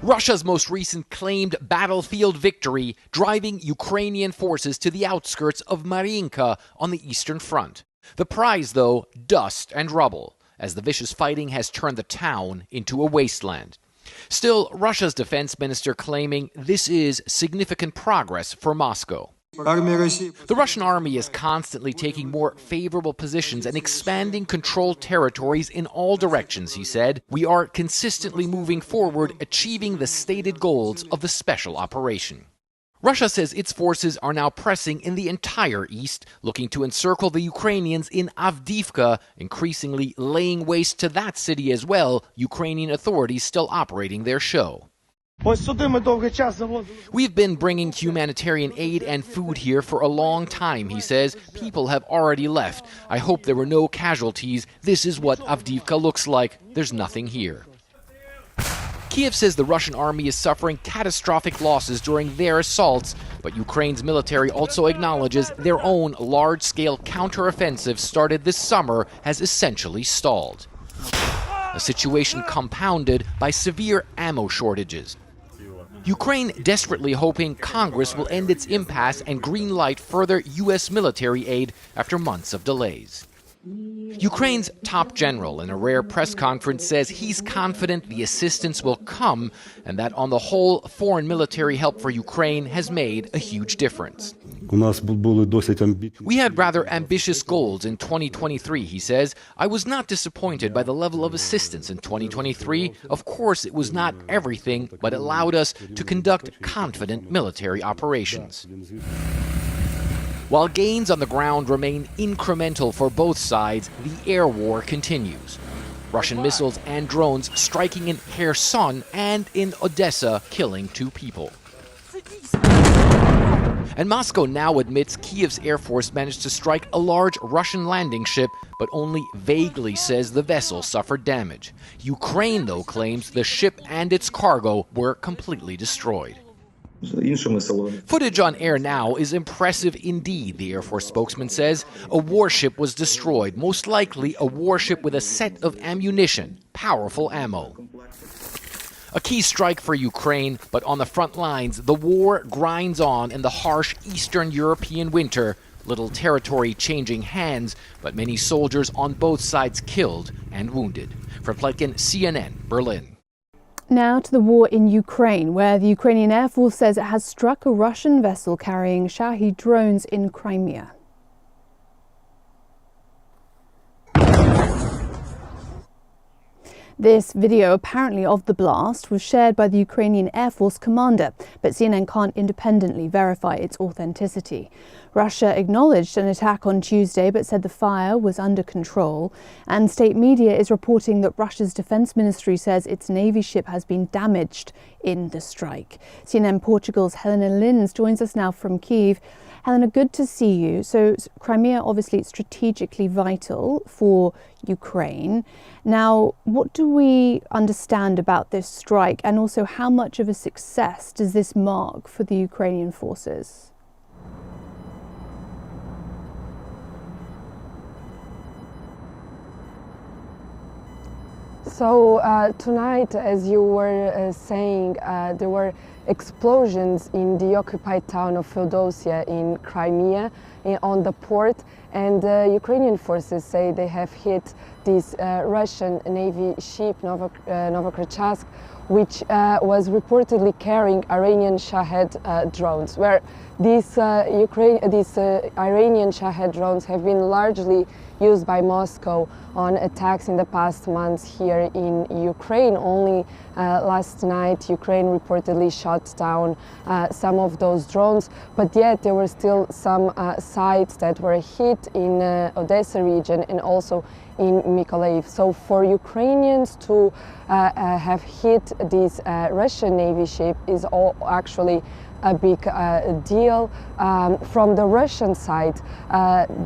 Russia's most recent claimed battlefield victory driving Ukrainian forces to the outskirts of Mariinka on the Eastern Front. The prize, though, dust and rubble, as the vicious fighting has turned the town into a wasteland. Still, Russia's defense minister claiming this is significant progress for Moscow. The Russian army is constantly taking more favorable positions and expanding controlled territories in all directions, he said. We are consistently moving forward, achieving the stated goals of the special operation. Russia says its forces are now pressing in the entire east, looking to encircle the Ukrainians in Avdiivka, increasingly laying waste to that city as well, Ukrainian authorities still operating their show. We've been bringing humanitarian aid and food here for a long time, he says. People have already left. I hope there were no casualties. This is what Avdiivka looks like. There's nothing here. Kiev says the Russian army is suffering catastrophic losses during their assaults, but Ukraine's military also acknowledges their own large-scale counteroffensive started this summer has essentially stalled. A situation compounded by severe ammo shortages. Ukraine desperately hoping Congress will end its impasse and greenlight further U.S. military aid after months of delays. Ukraine's top general in a rare press conference says he's confident the assistance will come and that on the whole, foreign military help for Ukraine has made a huge difference. We had rather ambitious goals in 2023, he says. I was not disappointed by the level of assistance in 2023. Of course, it was not everything, but it allowed us to conduct confident military operations. While gains on the ground remain incremental for both sides, the air war continues. Russian missiles and drones striking in Kherson and in Odessa, killing 2 people. And Moscow now admits Kiev's Air Force managed to strike a large Russian landing ship, but only vaguely says the vessel suffered damage. Ukraine, though, claims the ship and its cargo were completely destroyed. Footage on air now is impressive indeed, the Air Force spokesman says. A warship was destroyed, most likely a warship with a set of ammunition, powerful ammo. A key strike for Ukraine, but on the front lines, the war grinds on in the harsh Eastern European winter. Little territory changing hands, but many soldiers on both sides killed and wounded. For Pletkin, CNN, Berlin. Now to the war in Ukraine, where the Ukrainian Air Force says it has struck a Russian vessel carrying Shahed drones in Crimea. This video, apparently of the blast, was shared by the Ukrainian Air Force commander, but CNN can't independently verify its authenticity. Russia acknowledged an attack on Tuesday, but said the fire was under control. And state media is reporting that Russia's defense ministry says its Navy ship has been damaged in the strike. CNN Portugal's Helena Lins joins us now from Kyiv. Helena, good to see you. So Crimea, obviously, it's strategically vital for Ukraine. Now, what do we understand about this strike, and also how much of a success does this mark for the Ukrainian forces? So tonight, as you were saying, there were explosions in the occupied town of Feodosia in Crimea on the port, and Ukrainian forces say they have hit this Russian Navy ship, Novokratchansk, which was reportedly carrying Iranian Shahed drones, where these Iranian Shahed drones have been largely used by Moscow on attacks in the past months here in Ukraine. Only last night Ukraine reportedly shot down some of those drones, but yet there were still some sites that were hit in Odessa region and also in Mykolaiv. So for Ukrainians to have hit this Russian Navy ship is actually a big deal. From the Russian side,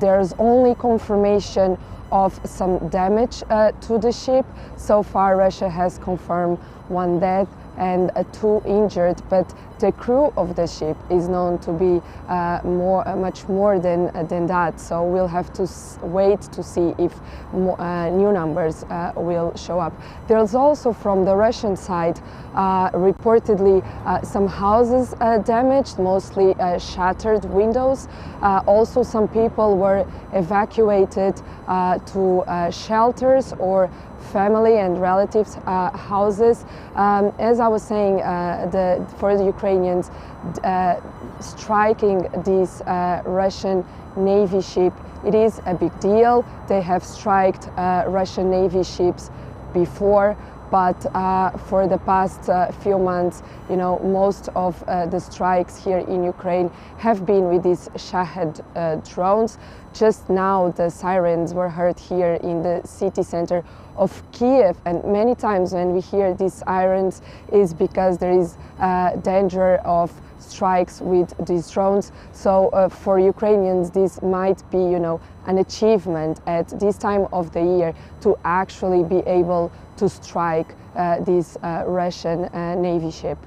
there's only confirmation of some damage to the ship. So far, Russia has confirmed one death and 2 injured, but the crew of the ship is known to be much more than that. So we'll have to wait to see if new numbers will show up. There's also from the Russian side reportedly some houses damaged, mostly shattered windows. Also some people were evacuated to shelters or family and relatives' houses. As I was saying, for the Ukrainians, striking this Russian Navy ship, it is a big deal. They have striked Russian Navy ships before, but for the past few months, you know, most of the strikes here in Ukraine have been with these Shahed drones. Just now the sirens were heard here in the city center of Kiev, and many times when we hear these sirens is because there is danger of strikes with these drones. So for Ukrainians this might be, you know, an achievement at this time of the year to actually be able to strike this Russian Navy ship.